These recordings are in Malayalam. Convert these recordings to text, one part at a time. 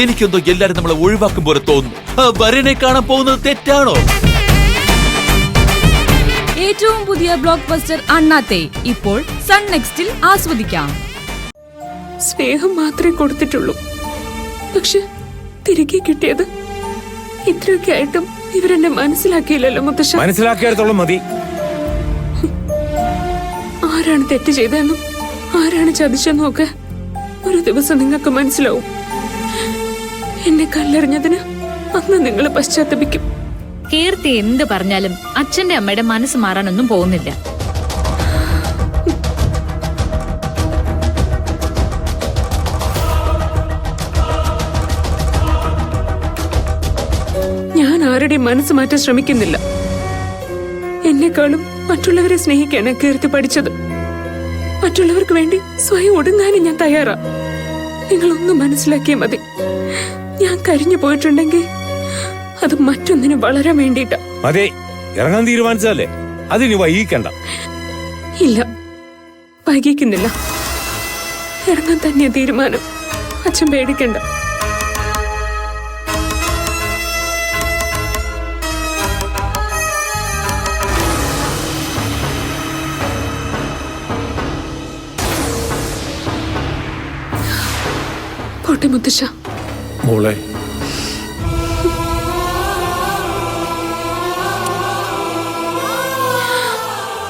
എനിക്കെന്തോ എല്ലാരും നമ്മളെ ഒഴിവാക്കും പോലെ തോന്നുന്നു. വരനെ കാണാൻ പോകുന്നത് തെറ്റാണോ? ഏറ്റവും പുതിയ ബ്ലോക്ക് ബസ്റ്റർ അണ്ണാത്തെ ഇപ്പോൾ സൺ നെക്സ്റ്റിൽ ആസ്വദിക്കാം. സ്നേഹം മാത്രമേ കൊടുത്തിട്ടുള്ളൂ, പക്ഷെ തിരികെ കിട്ടിയത് ഇത്രയൊക്കെ ആയിട്ടും ഇവരെന്നെ മനസ്സിലാക്കിയില്ലല്ലോ മുത്തശ്ശ. മനസ്സിലാക്കിയെടുത്തോളം മതി. ആരാണ് തെറ്റ് ചെയ്തതെന്നും ആരാണ് ചതിച്ചെന്നും ഒക്കെ ഒരു ദിവസം നിങ്ങൾക്ക് മനസ്സിലാവും. എന്നെ കല്ലെറിഞ്ഞതിന് അന്ന് നിങ്ങൾ പശ്ചാത്തപിക്കും. കീർത്തി എന്ത് പറഞ്ഞാലും അച്ഛന്റെ അമ്മയുടെ മനസ്സ് മാറാനൊന്നും പോകുന്നില്ല. ഞാൻ ആരുടെയും മനസ്സ് മാറ്റാൻ ശ്രമിക്കുന്നില്ല. എന്നെക്കാളും മറ്റുള്ളവരെ സ്നേഹിക്കാണ് കീർത്തി പഠിച്ചത്. മറ്റുള്ളവർക്ക് വേണ്ടി സ്വയം ഒടുങ്ങാനും ഞാൻ തയ്യാറാ. നിങ്ങളൊന്ന് മനസ്സിലാക്കിയാൽ മതി. ഞാൻ കരിഞ്ഞു പോയിട്ടുണ്ടെങ്കിൽ അത് മറ്റൊന്നിനും വളരാൻ വേണ്ടിയിട്ടാ. അതെ, ഇറങ്ങാൻ തീരുമാനിച്ചതല്ലേ, അതിന് വൈകിക്കണ്ട. ഇല്ല, വൈകിക്കുന്നില്ല. ഇറങ്ങാൻ തന്നെയാ തീരുമാനം. അച്ഛൻ പേടിക്കണ്ട. പോട്ടെ മുത്തശ്ശ. മോളെ,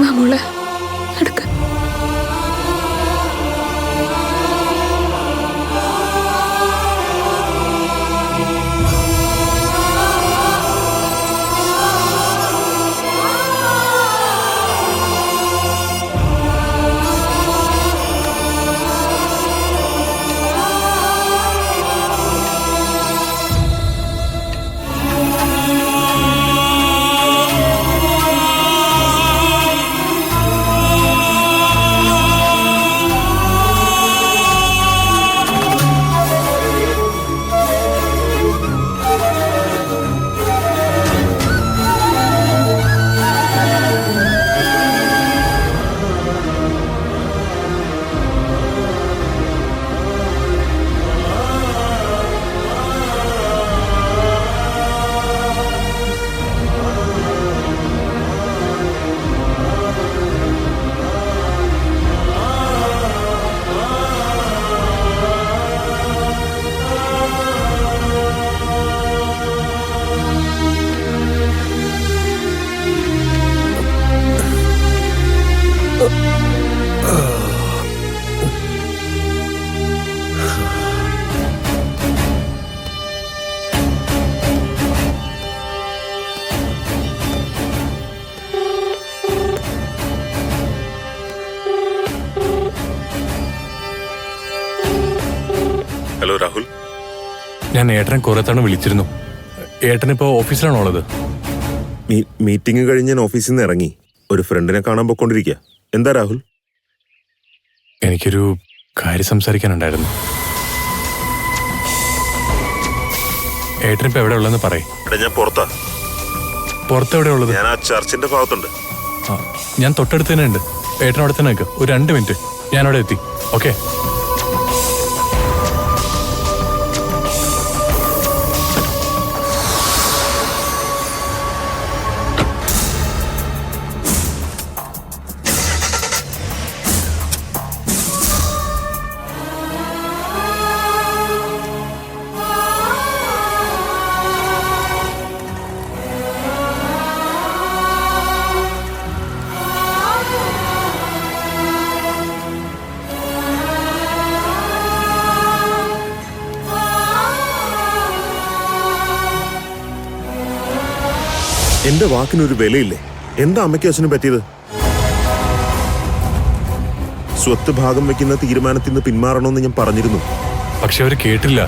മോളെ എടുക്ക. ഹലോ രാഹുൽ, ഞാൻ ഏട്ടനെ കുറെ തവണ വിളിച്ചിരുന്നു. ഏട്ടനിപ്പോ ഓഫീസിലാണോ ഉള്ളത്? മീറ്റിംഗ് കഴിഞ്ഞ് ഞാൻ ഓഫീസിൽ നിന്ന് ഇറങ്ങി ഒരു ഫ്രണ്ടിനെ കാണാൻ പോയിക്കൊണ്ടിരിക്കുക. എന്താ രാഹുൽ? എനിക്കൊരു കാര്യം സംസാരിക്കാനുണ്ടായിരുന്നു. ഏട്ടനിപ്പോ എവിടെ ഉള്ളതെന്ന് പറയേ. ഞാൻ പുറത്താ. പുറത്തെവിടെ ഉള്ളത്? ഞാൻ ആ ചർച്ചിന്റെ ഭാഗത്തുണ്ട്. ഞാൻ തൊട്ടടുത്ത് തന്നെ ഉണ്ട്. ഏട്ടൻ അവിടെ തന്നെ നിൽക്കുക. ഒരു 2 മിനിറ്റ്, ഞാൻ അവിടെ എത്തി. ഓക്കെ. എന്റെ വാക്കിനൊരു വിലയില്ലേ? എന്താ അമ്മയ്ക്കും അച്ഛനും പറ്റിയത്? സ്വത്ത് ഭാഗം വെക്കുന്ന തീരുമാനത്തിൽ നിന്ന് പിന്മാറണമെന്ന് ഞാൻ പറഞ്ഞിരുന്നു. പക്ഷെ അവര് കേട്ടില്ല.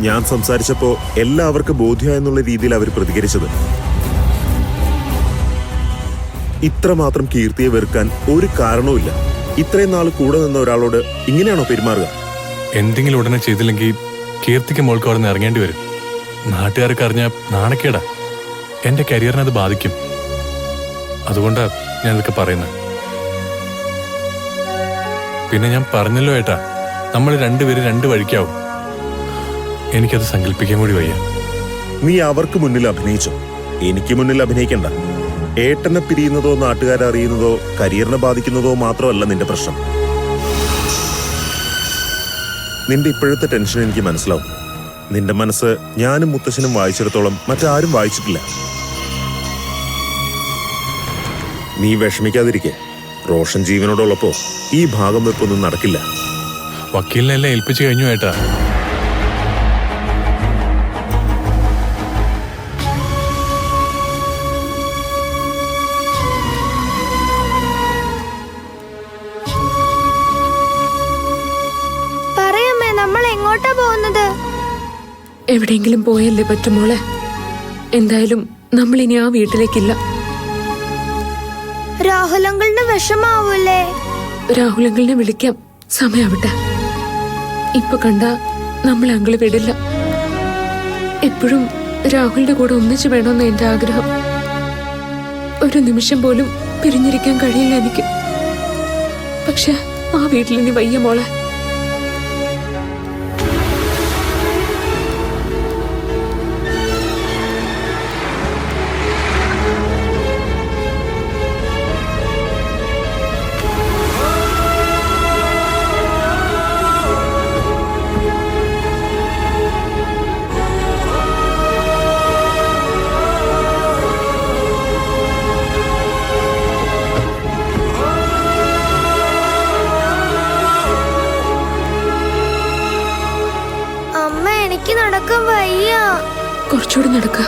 ഞാൻ സംസാരിച്ചപ്പോ എല്ലാവർക്കും ബോധ്യമായെന്നുള്ള രീതിയിൽ അവർ പ്രതികരിച്ചത്. ഇത്രമാത്രം കീർത്തിയെ വെറുക്കാൻ ഒരു കാരണവുമില്ല. ഇത്രയും നാൾ കൂടെ നിന്ന ഒരാളോട് ഇങ്ങനെയാണോ പെരുമാറുക? എന്തെങ്കിലും ഉടനെ ചെയ്തില്ലെങ്കിൽ കീർത്തിക്ക് മോൾക്ക് അവിടെ നിന്ന് ഇറങ്ങേണ്ടി വരും. നാട്ടുകാർക്ക് അറിഞ്ഞാൽ നാണക്കേടാ. എന്റെ കരിയറിനെ അത് ബാധിക്കും. അതുകൊണ്ടാ ഞാൻ ഇതൊക്കെ പറയുന്നത്. പിന്നെ ഞാൻ പറഞ്ഞല്ലോ ഏട്ടാ, നമ്മൾ രണ്ടുപേരും 2 വഴിക്കാവും. എനിക്കത് സങ്കല്പിക്കാൻ കൂടി വയ്യ. നീ അവർക്ക് മുന്നിൽ അഭിനയിച്ചോ, എനിക്ക് മുന്നിൽ അഭിനയിക്കണ്ട. ഏട്ടനെ പിരിയുന്നതോ നാട്ടുകാരെ അറിയുന്നതോ കരിയറിനെ ബാധിക്കുന്നതോ മാത്രമല്ല നിന്റെ പ്രശ്നം. നിന്റെ ഇപ്പോഴത്തെ ടെൻഷൻ എനിക്ക് മനസ്സിലാവും. നിന്റെ മനസ്സ് ഞാനും മുത്തശ്ശനും വായിച്ചിടത്തോളം മറ്റാരും വായിച്ചിട്ടില്ല. നീ വിഷമിക്കാതിരിക്കെ. റോഷൻ ജീവനോടുള്ളപ്പോ ഈ ഭാഗം വെപ്പൊന്നും നടക്കില്ല. വക്കീലിനെല്ലാം ഏൽപ്പിച്ചു കഴിഞ്ഞു ഏട്ടാ. പറയമ്മേ, നമ്മൾ എങ്ങോട്ടാ പോകുന്നത്? എവിടെയെങ്കിലും പോയല്ലേ പറ്റുമോളെ. എന്തായാലും നമ്മൾ ഇനി ആ വീട്ടിലേക്കില്ല. രാഹുലങ്കളിന് വിഷമാവൂലേ? രാഹുലങ്കിളിനെ വിളിക്കാം, സമയാവട്ടെ. ഇപ്പൊ കണ്ട നമ്മളെ അങ്കിള് വിടില്ല. എപ്പോഴും രാഹുലിന്റെ കൂടെ ഒന്നിച്ചു വേണമെന്ന് എന്റെ ആഗ്രഹം. ഒരു നിമിഷം പോലും പിരിഞ്ഞിരിക്കാൻ കഴിയില്ല എനിക്ക്. പക്ഷെ ആ വീട്ടിൽ ഇനി വയ്യ മോളെ. അമ്മ, എനിക്ക് നടക്കാൻ വയ്യ. കുറച്ചുകൂടി നടക്ക.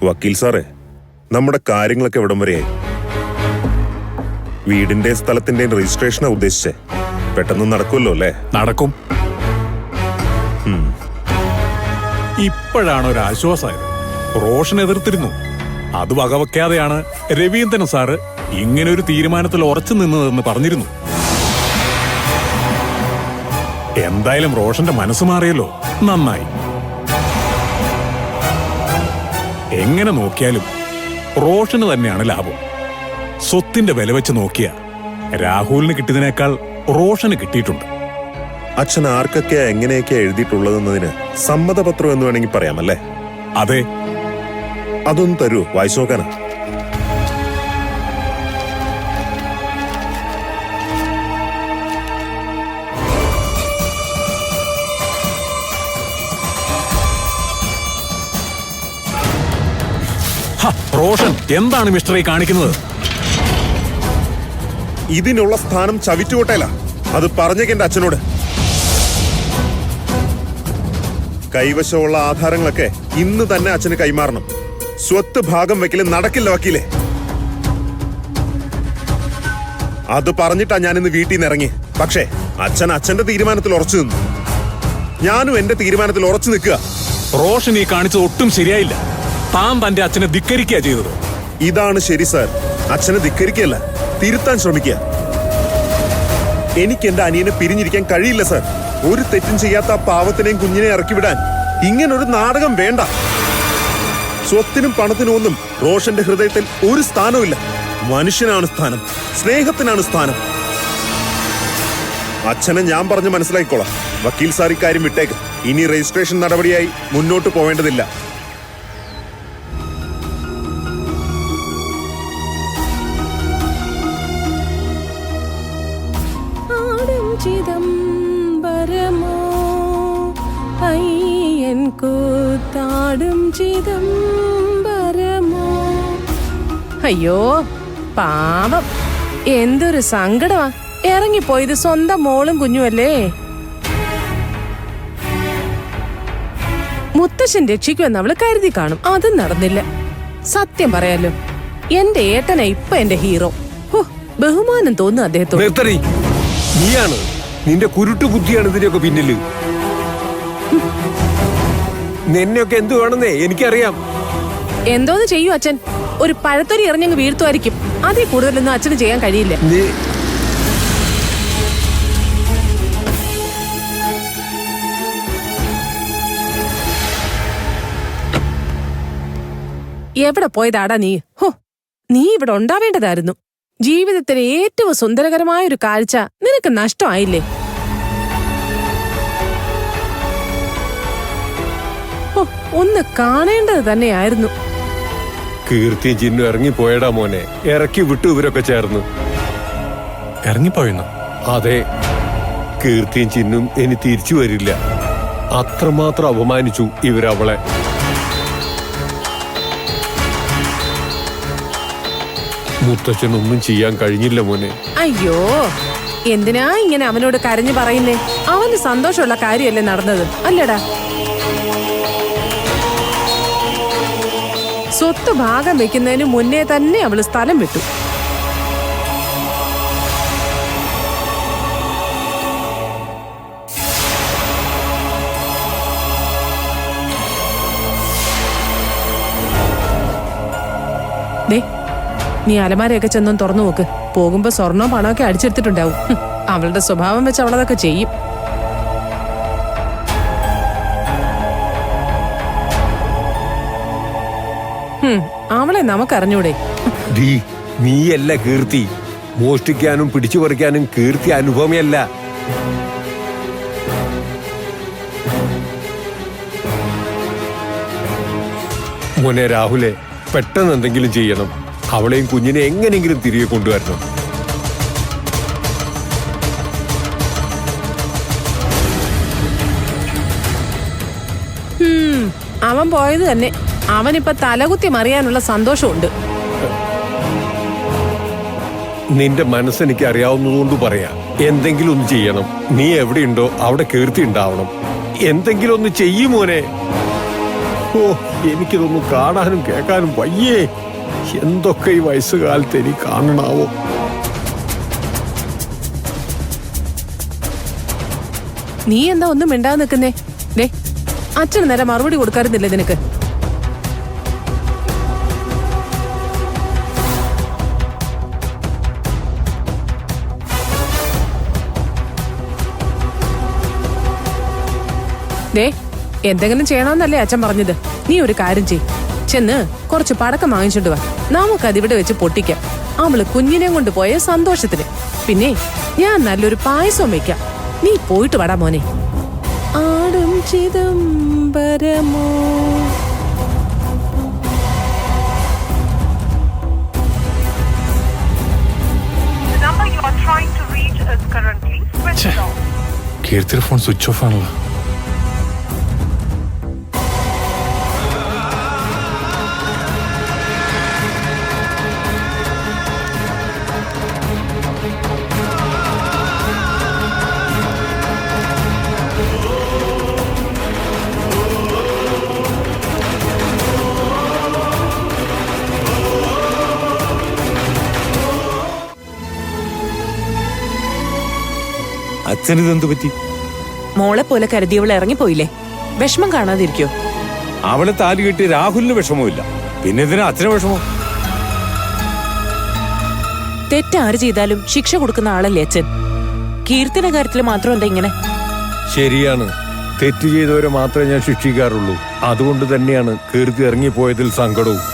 വക്കീൽ സാറേ, നമ്മുടെ കാര്യങ്ങളൊക്കെ എവിടം വരെയായി? വീടിന്റെ സ്ഥലത്തിന്റെയും രജിസ്ട്രേഷനാ ഉദ്ദേശിച്ചേ. പെട്ടെന്ന് നടക്കുമല്ലോ അല്ലേ? നടക്കും. ഇപ്പോഴാണ് ഒരു ആശ്വാസമായത്. റോഷൻ എതിർത്തിരുന്നു. അത് വകവയ്ക്കാതെയാണ് രവീന്ദ്രൻ സാറ് ഇങ്ങനെ ഒരു തീരുമാനത്തിൽ ഉറച്ചു നിന്നതെന്ന് പറഞ്ഞിരുന്നു. എന്തായാലും റോഷന്റെ മനസ്സ് മാറിയല്ലോ, നന്നായി. എങ്ങനെ നോക്കിയാലും റോഷന് തന്നെയാണ് ലാഭം. സ്വത്തിന്റെ വില വെച്ച് നോക്കിയ രാഹുലിന് കിട്ടിയതിനേക്കാൾ റോഷന് കിട്ടിയിട്ടുണ്ട്. അച്ഛൻ ആർക്കൊക്കെയാ എങ്ങനെയൊക്കെയാ എഴുതിയിട്ടുള്ളതെന്നതിന് സമ്മതപത്രം എന്ന് വേണമെങ്കിൽ പറയാമല്ലേ? അതെ. അതൊന്ന് തരൂ, വായിച്ചു നോക്കാനാ. റോഷൻ, എന്താണ് മിസ്റ്റർ കാണിക്കുന്നത്? ഇതിനുള്ള സ്ഥാനം ചവിറ്റുകൊട്ടയില. അത് പറഞ്ഞേക്കെന്റെ അച്ഛനോട്. കൈവശമുള്ള ആധാരങ്ങളൊക്കെ ഇന്ന് തന്നെ അച്ഛന് കൈമാറണം. സ്വത്ത് ഭാഗം വെക്കല് നടക്കില്ല വക്കീലെ. അത് പറഞ്ഞിട്ടാ ഞാനിന്ന് വീട്ടിൽ നിന്ന് ഇറങ്ങി. പക്ഷേ അച്ഛൻ അച്ഛന്റെ തീരുമാനത്തിൽ ഉറച്ചു നിന്നു. ഞാനും എന്റെ തീരുമാനത്തിൽ ഉറച്ചു നിൽക്കുക. റോഷൻ കാണിച്ചത് ഒട്ടും ശരിയായില്ല. താൻ തന്റെ അച്ഛനെ ധിക്കരിക്കുക ചെയ്തത്. ഇതാണ് ശരി സാർ. അച്ഛനെ ധിക്കരിക്കല്ല, തിരുത്താൻ ശ്രമിക്കുക. എനിക്ക് എന്റെ അനിയനെ പിരിഞ്ഞിരിക്കാൻ കഴിയില്ല സാർ. ഒരു തെറ്റും ചെയ്യാത്ത ആ പാവത്തിനെയും കുഞ്ഞിനെ ഇറക്കിവിടാൻ ഇങ്ങനൊരു നാടകം വേണ്ട. സ്വത്തിനും പണത്തിനും ഒന്നും റോഷന്റെ ഹൃദയത്തിൽ ഒരു സ്ഥാനവുമില്ല. മനുഷ്യനാണ് സ്ഥാനം, സ്നേഹത്തിനാണ് സ്ഥാനം. അച്ഛനെ ഞാൻ പറഞ്ഞ് മനസ്സിലാക്കിക്കോളാം. വക്കീൽ സാർ ഇക്കാര്യം വിട്ടേക്ക്. ഇനി രജിസ്ട്രേഷൻ നടപടിയായി മുന്നോട്ട് പോവേണ്ടതില്ല. ചിദംബരമോ അയ്യൻ കൂത്താടും ചിദംബരമോ. അയ്യോ പാവം, എന്തൊരു സങ്കടമാ. ഇറങ്ങിപ്പോയത് സ്വന്തം മോളും കുഞ്ഞുമല്ലേ. മുത്തശ്ശൻ രക്ഷിക്കുമെന്ന് അവള് കരുതി കാണും. അതും നടന്നില്ല. സത്യം പറയാലോ, എന്റെ ഏട്ടനാ ഇപ്പൊ എന്റെ ഹീറോ. ബഹുമാനം തോന്നുന്നു അദ്ദേഹത്തോട്. നീയാണ് നിന്റെ കുരുട്ടു ബുദ്ധിയാണ് ഇതിന്റെയൊക്കെ പിന്നില്. നിന്നെയൊക്കെ എന്തു വേണമെന്നേ എനിക്കറിയാം. എന്തോന്ന് ചെയ്യൂ അച്ഛൻ? ഒരു പഴത്തൊരി എറിഞ്ഞങ്ങ് വീഴ്ത്തുമായിരിക്കും. അതിൽ കൂടുതലൊന്നും അച്ഛന് ചെയ്യാൻ കഴിയില്ല. എവിടെ പോയതാടാ നീ? ഹോ, നീ ഇവിടെ ഉണ്ടാവേണ്ടതായിരുന്നു. ജീവിതത്തിലെ ഏറ്റവും സുന്ദരകരമായ ഒരു കാഴ്ച നിനക്ക് നഷ്ടമായില്ലേ? ഓ, ഒന്ന് കാണേണ്ടത് തന്നെയായിരുന്നു. കീർത്തിയും ചിന്നു ഇറങ്ങിപ്പോയടാ മോനെ. ഇറക്കി വിട്ടു ഇവരൊക്കെ ചേർന്ന്. ഇറങ്ങിപ്പോയെന്നോ? അതെ, കീർത്തിയും ചിന്നും ഇനി തിരിച്ചു വരില്ല. അത്രമാത്രം അപമാനിച്ചു ഇവരവളെ. മുത്തച്ഛനൊന്നും ചെയ്യാൻ കഴിഞ്ഞില്ല മോനെ. അയ്യോ, എന്തിനാ ഇങ്ങനെ അവനോട് കരഞ്ഞു പറയുന്നേ? അവന് സന്തോഷമുള്ള കാര്യമല്ലേ നടന്നത്, അല്ലടാ? സ്വത്ത് ഭാഗം വെക്കുന്നതിന് മുന്നേ തന്നെ അവള് സ്ഥലം വിട്ടു. ദേ, നീ അലമാരയൊക്കെ ചെന്നും തുറന്നു നോക്ക്. പോകുമ്പോ സ്വർണ്ണവും പണമൊക്കെ അടിച്ചെടുത്തിട്ടുണ്ടാവും. അവളുടെ സ്വഭാവം വെച്ച് അവളതൊക്കെ ചെയ്യും. അവളെ നമുക്കറിഞ്ഞൂടെ? നീയല്ല കീർത്തി. മോഷ്ടിക്കാനും പിടിച്ചു പറിക്കാനും കീർത്തി അനുഭവമല്ല. മോനെ രാഹുലെ, പെട്ടെന്ന് എന്തെങ്കിലും ചെയ്യണം. അവളെയും കുഞ്ഞിനെ എങ്ങനെയെങ്കിലും തിരികെ കൊണ്ടുവരണം. അവൻ പോയത് തന്നെ അവനിപ്പോ തലകുത്തി മറിയാനുള്ള സന്തോഷമുണ്ട്. നിന്റെ മനസ്സെനിക്ക് അറിയാവുന്നതുകൊണ്ട് പറയാ, എന്തെങ്കിലും ഒന്ന് ചെയ്യണം. നീ എവിടെയുണ്ടോ അവിടെ കീർത്തി ഉണ്ടാവണം. എന്തെങ്കിലും ഒന്ന് ചെയ്യുമോനെ. ഓ, എനിക്കിതൊന്നും കാണാനും കേൾക്കാനും വയ്യേ. എന്തൊക്കെ ഈ വയസ്സുകാലത്ത് എനിക്ക് കാണണാവോ. നീ എന്താ ഒന്നും മിണ്ടാതെ നിൽക്കുന്നേ? ദേ, അച്ഛന് നേരെ മറുപടി കൊടുക്കാറുന്നില്ലേ നിനക്ക്? ദേ, എന്തെങ്കിലും ചെയ്യണമെന്നല്ലേ അച്ഛൻ പറഞ്ഞത്? നീ ഒരു കാര്യം ചെയ്, ചെന്ന് കുറച്ച് പടക്കം വാങ്ങിച്ചോണ്ട് വാ. നമുക്കതിവിടെ വെച്ച് പൊട്ടിക്കാം. അവള് കുഞ്ഞിനെ കൊണ്ട് പോയ സന്തോഷത്തിന്. പിന്നെ ഞാൻ നല്ലൊരു പായസം വെക്കാം. നീ പോയിട്ട് വടാ മോനെ. ആടും ചിദംബരമോ. കീർത്തിയുടെ ഫോൺ സ്വിച്ച് ഓഫ് ആണല്ലോ. അച്ഛനിതെന്തു പറ്റി? മോളെ പോലെ കരുതിയവൾ ഇറങ്ങിപ്പോയില്ലേ? വിഷമം കാണാതിരിക്കോ? അവളെ താലി കെട്ടിയ രാഹുലിന് വിഷമമില്ല, പിന്നെ ഇതിന് അച്ഛന് വിഷമം. തെറ്റാര് ചെയ്താലും ശിക്ഷ കൊടുക്കുന്ന ആളല്ലേ അച്ഛൻ. കീർത്തിയുടെ കാര്യത്തിൽ മാത്രം എന്താ ഇങ്ങനെ? ശരിയാണ്, തെറ്റ് ചെയ്തവരെ മാത്രമേ ഞാൻ ശിക്ഷിക്കാറുള്ളൂ. അതുകൊണ്ട് തന്നെയാണ് കീർത്തി ഇറങ്ങിപ്പോയതിൽ സങ്കടവും.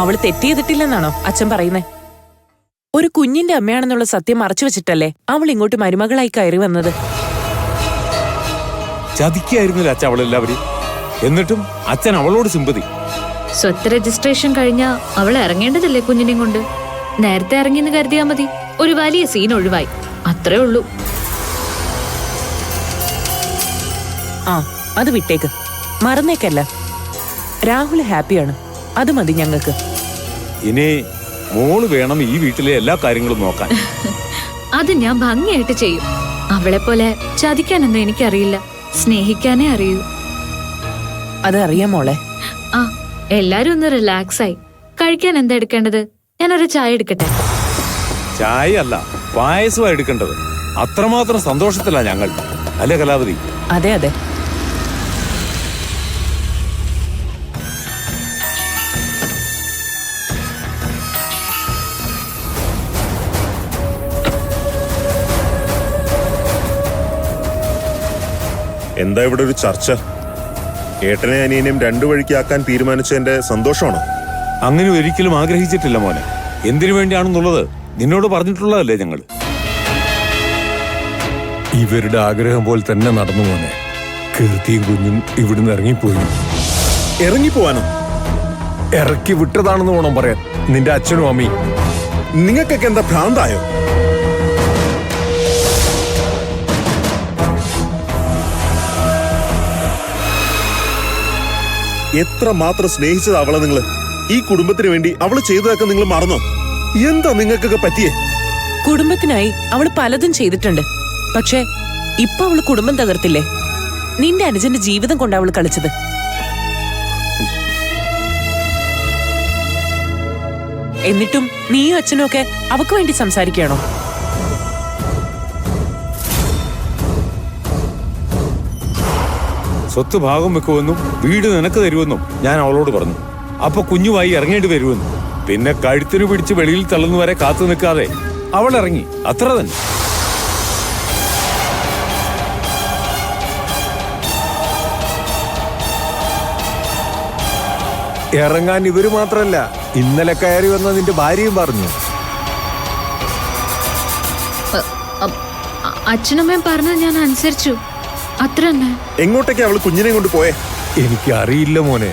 അവള് തെറ്റ് ചെയ്തിട്ടില്ലെന്നാണോ അച്ഛൻ പറയുന്നേ? ഒരു കുഞ്ഞിന്റെ അമ്മയാണെന്നുള്ള സത്യം മറച്ചു വെച്ചിട്ടല്ലേ അവൾ ഇങ്ങോട്ട് മരുമകളായി കയറി വന്നത്? ചതിക്കായിരുന്നില്ല അച്ഛൻ അവളെല്ലാവരും. എന്നിട്ടും അച്ഛൻ അവളോട് സിമ്പതി. സ്വത്ത് രജിസ്ട്രേഷൻ കഴിഞ്ഞാ അവൾ ഇറങ്ങേണ്ടതല്ലേ കുഞ്ഞിനെയും കൊണ്ട്? നേരത്തെ ഇറങ്ങിയെന്ന് കരുതിയാ മതി. ഒരു വലിയ സീൻ ഒഴിവായി, അത്രേ ഉള്ളൂ. ആ, അത് വിട്ടേക്ക്, മറന്നേക്കല്ല. രാഹുൽ ഹാപ്പിയാണ്, അത് മതി ഞങ്ങൾക്ക്. ഇനി മോള് വേണം ഈ വീട്ടിലെ എല്ലാ കാര്യങ്ങളും നോക്കാൻ. അത് ഞാൻ ഭംഗിയായിട്ട് ചെയ്യും. അവളെ പോലെ ചതിക്കാനൊന്നും എനിക്കറിയില്ല, സ്നേഹിക്കാനേ അറിയൂ. അത് അറിയാം മോളെ. ആ, എല്ലാരും ഒന്ന് റിലാക്സ് ആയി. കഴിക്കാൻ എന്താ എടുക്കേണ്ടത്? ഞാനൊരു ചായ എടുക്കട്ടെ? ചായ അല്ല, പായസമാണ് എടുക്കേണ്ടത്. അത്രമാത്രം സന്തോഷത്തിലാ ഞങ്ങൾ, അല്ലേ കലാവതി? അതെ അതെ. എന്താ ഇവിടെ ഒരു ചർച്ച? ഏട്ടനെ അനിയനെയും രണ്ടു വഴിക്കാക്കാൻ തീരുമാനിച്ചതിന്റെ സന്തോഷമാണോ? അങ്ങനെ ഒരിക്കലും ആഗ്രഹിച്ചിട്ടില്ല മോനെ. എന്തിനു വേണ്ടിയാണെന്നുള്ളത് നിന്നോട് പറഞ്ഞിട്ടുള്ളതല്ലേ ഞങ്ങൾ. ഇവരുടെ ആഗ്രഹം പോലെ തന്നെ നടന്നു മോനെ. കീർത്തിയും കുഞ്ഞും ഇവിടുന്ന് ഇറങ്ങിപ്പോയി. ഇറങ്ങിപ്പോവാനോ? ഇറക്കി വിട്ടതാണെന്ന് വേണം പറയാൻ നിന്റെ അച്ഛനും അമ്മയും. നിങ്ങൾക്കൊക്കെ എന്താ ഭ്രാന്തായോ? എത്ര മാത്രം സ്നേഹിച്ചത് അവളെ നിങ്ങള്. ഈ കുടുംബത്തിന് വേണ്ടി അവള് ചെയ്തതൊക്കെ നിങ്ങൾ മറന്നോ? എന്താ നിങ്ങൾക്കൊക്കെ പറ്റിയേ? കുടുംബത്തിനായി അവള് പലതും ചെയ്തിട്ടുണ്ട്. പക്ഷെ ഇപ്പൊ അവള് കുടുംബം തകർത്തില്ലേ? നിന്റെ അനുജന്റെ ജീവിതം കൊണ്ട് അവള് കളിച്ചത്. എന്നിട്ടും നീയും അച്ഛനും ഒക്കെ അവക്ക് വേണ്ടി സംസാരിക്കുകയാണോ? സ്വത്ത് ഭാഗം വെക്കുമെന്നും വീട് നിനക്ക് തരുമെന്നും ഞാൻ അവളോട് പറഞ്ഞു. അപ്പൊ കുഞ്ഞുമായി ഇറങ്ങേണ്ടി വരുമെന്നും. പിന്നെ കഴുത്തിന് പിടിച്ച് വെളിയിൽ തള്ളുന്നവരെ കാത്തു നിൽക്കാതെ അവൾ ഇറങ്ങി, അത്ര തന്നെ. ഇറങ്ങാൻ ഇവര് മാത്രല്ല, ഇന്നലെ കയറി വന്ന നിന്റെ ഭാര്യയും പറഞ്ഞു. അച്ഛനമ്മയും പറഞ്ഞത് ഞാൻ അനുസരിച്ചു, അത്ര തന്നെ. എങ്ങോട്ടേക്കാ അവള് കുഞ്ഞിനെ കൊണ്ട് പോയേ? എനിക്കറിയില്ല മോനെ.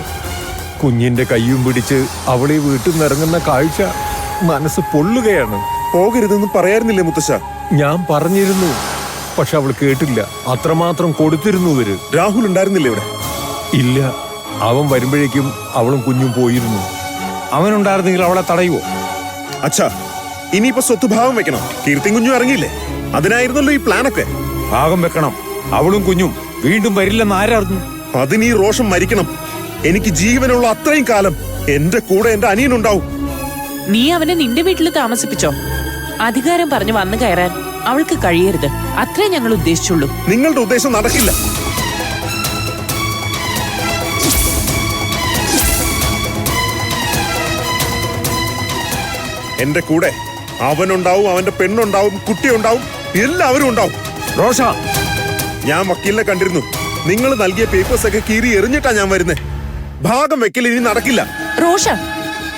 കുഞ്ഞിന്റെ കയ്യും പിടിച്ച് അവളെ വീട്ടിൽ നിന്ന് ഇറങ്ങുന്ന കാഴ്ച മനസ്സ് പൊള്ളുകയാണ്. പോകരുതെന്ന് പറയായിരുന്നില്ലേ മുത്തശ്ശ? ഞാൻ പറഞ്ഞിരുന്നു, പക്ഷെ അവൾ കേട്ടില്ല. അത്രമാത്രം കൊടുത്തിരുന്നു ഇവര്. രാഹുൽ ഉണ്ടായിരുന്നില്ലേ ഇവിടെ? ഇല്ല, അവൻ വരുമ്പോഴേക്കും അവളും കുഞ്ഞും പോയിരുന്നു. അവനുണ്ടായിരുന്നെങ്കിൽ അവളെ തടയുവോ? അച്ഛാ, ഇനിയിപ്പോ സ്വത്ത് ഭാഗം വെക്കണം. കീർത്തി കുഞ്ഞും ഇറങ്ങിയില്ലേ? അതിനായിരുന്നല്ലോ ഈ പ്ലാനൊക്കെ. ഭാഗം വെക്കണം. അവളും കുഞ്ഞും വീണ്ടും വരില്ലെന്ന് ആരറിഞ്ഞു? അതിനീ റോഷൻ മരിക്കണം. എനിക്ക് ജീവനുള്ള അത്രയും കാലം എന്റെ കൂടെ എന്റെ അനിയനുണ്ടാവും. നീ അവനെ നിന്റെ വീട്ടിൽ താമസിപ്പിച്ചോ? അധികാരം പറഞ്ഞു വന്നു കയറാൻ അവൾക്ക് കഴിയരുത്. അത്രേ ഞങ്ങൾ ഉദ്ദേശിച്ചുള്ളൂ. നിങ്ങളുടെ ഉദ്ദേശം നടക്കില്ല. എന്റെ കൂടെ അവനുണ്ടാവും, അവന്റെ പെണ്ണുണ്ടാവും, കുട്ടിയുണ്ടാവും, എല്ലാവരും ഉണ്ടാവും. റോഷ, ഞാൻ വക്കീലിനെ കണ്ടിരുന്നു. നിങ്ങൾ നൽകിയ പേപ്പേഴ്സ് ഒക്കെ കീറി എറിഞ്ഞിട്ടാ ഞാൻ വരുന്നേ. ഭാഗം വെക്കൽ ഇനി നടക്കില്ല. റോഷ,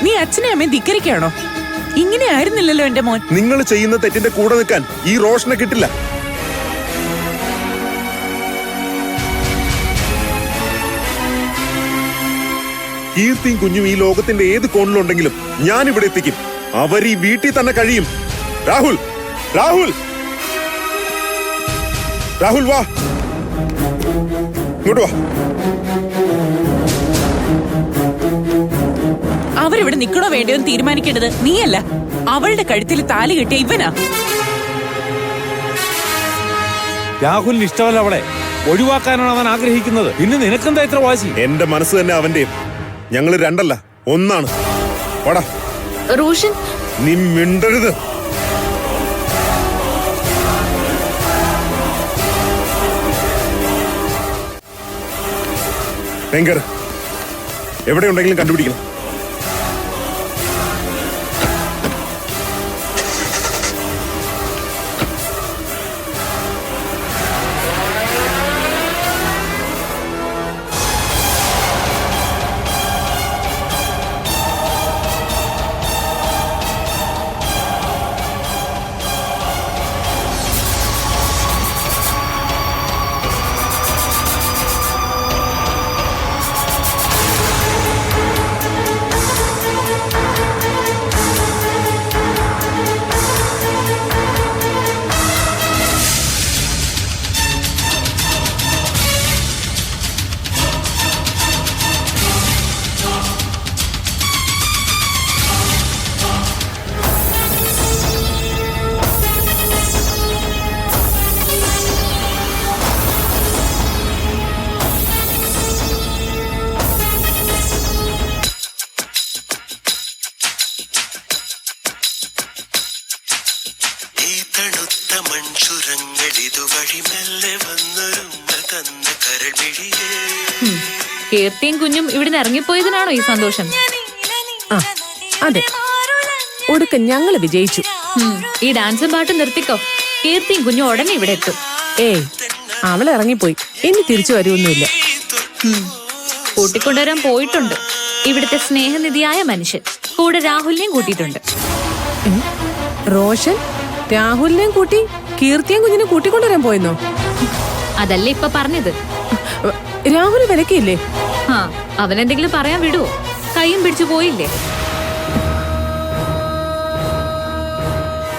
നീ അച്ഛനെ അമ്മയും ധിക്കരിക്കുകയാണോ? ഇങ്ങനെ ആയിരുന്നില്ലല്ലോ എന്റെ മോൻ. നിങ്ങൾ ചെയ്യുന്ന തെറ്റിന്റെ കൂടെ നിൽക്കാൻ ഈ റോഷനെ കിട്ടില്ല. കീർത്തിയും കുഞ്ഞും ഈ ലോകത്തിന്റെ ഏത് കോണിലുണ്ടെങ്കിലും ഞാൻ ഇവിടെ എത്തിക്കും. അവർ ഈ വീട്ടിൽ തന്നെ കഴിയും. രാഹുൽ, രാഹുൽ, രാഹുൽ വാ, ഇങ്ങോട്ട് വാ. അവരിവിടെ നിൽക്കണോ വേണ്ടയോ എന്ന് തീരുമാനിക്കേണ്ടത് നീയല്ല. അവളുടെ കഴുത്തിൽ താലി കെട്ടിയ ഇവനാ. രാഹുലിന് ഇഷ്ടമല്ല അവളെ. ഒഴിവാക്കാനാണ് അവൻ ആഗ്രഹിക്കുന്നത്. പിന്നെ നിനക്കെന്താ ഇത്ര വാശി? എന്റെ മനസ്സ് തന്നെ അവന്റെയും. ഞങ്ങള് രണ്ടല്ല, ഒന്നാണ്. വാടാ. റോഷൻ, നീ മിണ്ടരുത്. ഭയങ്കര എവിടെ ഉണ്ടെങ്കിലും കണ്ടുപിടിക്കണം. കീർത്തിയും കുഞ്ഞും ഇവിടുന്ന് ഇറങ്ങിപ്പോയതിനാണോ ഈ സന്തോഷം? ആ അതെ, ഒടുക്കം ഞങ്ങള് വിജയിച്ചു. ഈ ഡാൻസും പാട്ടും നിർത്തിക്കോ. കീർത്തിയും കുഞ്ഞും ഉടനെ ഇവിടെ എത്തും. ഏയ്, അവൾ ഇറങ്ങിപ്പോയി, ഇനി തിരിച്ചു വരുമൊന്നുമില്ല. കൂട്ടിക്കൊണ്ടുവരാൻ പോയിട്ടുണ്ട് ഇവിടുത്തെ സ്നേഹനിധിയായ മനുഷ്യൻ. കൂടെ രാഹുലിനെയും കൂട്ടിയിട്ടുണ്ട്. റോഷൻ രാഹുലിനെയും കൂട്ടി കീർത്തിയും കുഞ്ഞിനെ കൂട്ടിക്കൊണ്ടുവരാൻ പോയെന്നോ? അതല്ലേ ഇപ്പൊ പറഞ്ഞത്. രാഹുൽ വിലക്കിയില്ലേ? ആ, അവനെന്തെങ്കിലും പറയാൻ വിടുവോ? കൈയും പിടിച്ചു പോയില്ലേ?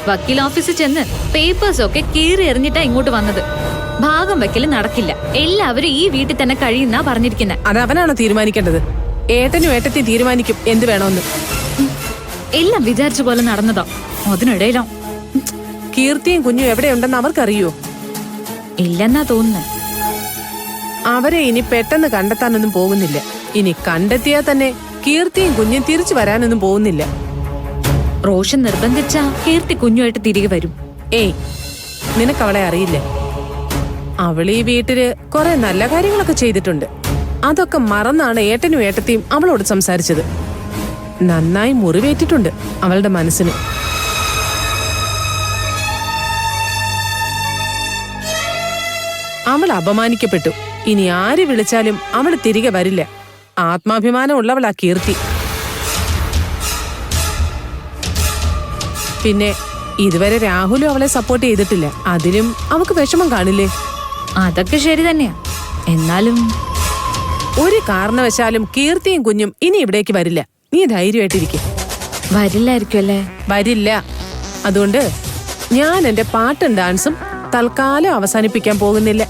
വക്കീൽ ഓഫീസിൽ ചെന്ന് പേപ്പേഴ്സ് ഒക്കെ കീറി എറിഞ്ഞിട്ടാ ഇങ്ങോട്ട് വന്നത്. ഭാഗം വെക്കല് നടക്കില്ല. എല്ലാവരും ഈ വീട്ടിൽ തന്നെ കഴിയുന്നാ പറഞ്ഞിരിക്കുന്നത്. അത് അവനാണോ തീരുമാനിക്കേണ്ടത്? ഏട്ടനും ഏട്ടത്തി തീരുമാനിക്കും എന്ത് വേണമെന്ന്. എല്ലാം വിചാരിച്ച പോലെ നടന്നതാ. അതിനിടയിലോ കീർത്തിയും കുഞ്ഞും എവിടെയുണ്ടെന്ന് അവർക്കറിയോ? ഇല്ലെന്നാ തോന്നുന്നത്. അവരെ ഇനി പെട്ടെന്ന് കണ്ടെത്താനൊന്നും പോകുന്നില്ല. ഇനി കണ്ടെത്തിയാൽ തന്നെ കീർത്തിയും കുഞ്ഞും തിരിച്ചു വരാനൊന്നും പോകുന്നില്ല. റോഷൻ നിർബന്ധിച്ച കീർത്തി കുഞ്ഞുമായിട്ട് തിരികെ വരും. ഏയ്, നിനക്കവളെ അറിയില്ലേ? അവൾ ഈ വീട്ടില് കുറെ നല്ല കാര്യങ്ങളൊക്കെ ചെയ്തിട്ടുണ്ട്. അതൊക്കെ മറന്നാണ് ഏട്ടനും ഏട്ടത്തിയും അവളോട് സംസാരിച്ചത്. നന്നായി മുറിവേറ്റിട്ടുണ്ട് അവളുടെ മനസ്സിന്. അവൾ അപമാനിക്കപ്പെട്ടു. ഇനി ആര് വിളിച്ചാലും അവൾ തിരികെ വരില്ല. ആത്മാഭിമാനം ഉള്ളവളാ കീർത്തി. പിന്നെ ഇതുവരെ രാഹുലും അവളെ സപ്പോർട്ട് ചെയ്തിട്ടില്ല. അതിലും അവക്ക് വിഷമം കാണില്ലേ? അതൊക്കെ ശരി തന്നെയാ. എന്നാലും ഒരു കാരണവശാലും കീർത്തിയും കുഞ്ഞും ഇനി ഇവിടേക്ക് വരില്ല. നീ ധൈര്യമായിട്ടിരിക്കും. വരില്ലായിരിക്കും അല്ലേ? വരില്ല. അതുകൊണ്ട് ഞാൻ എന്റെ പാട്ടും ഡാൻസും തൽക്കാലം അവസാനിപ്പിക്കാൻ പോകുന്നില്ല.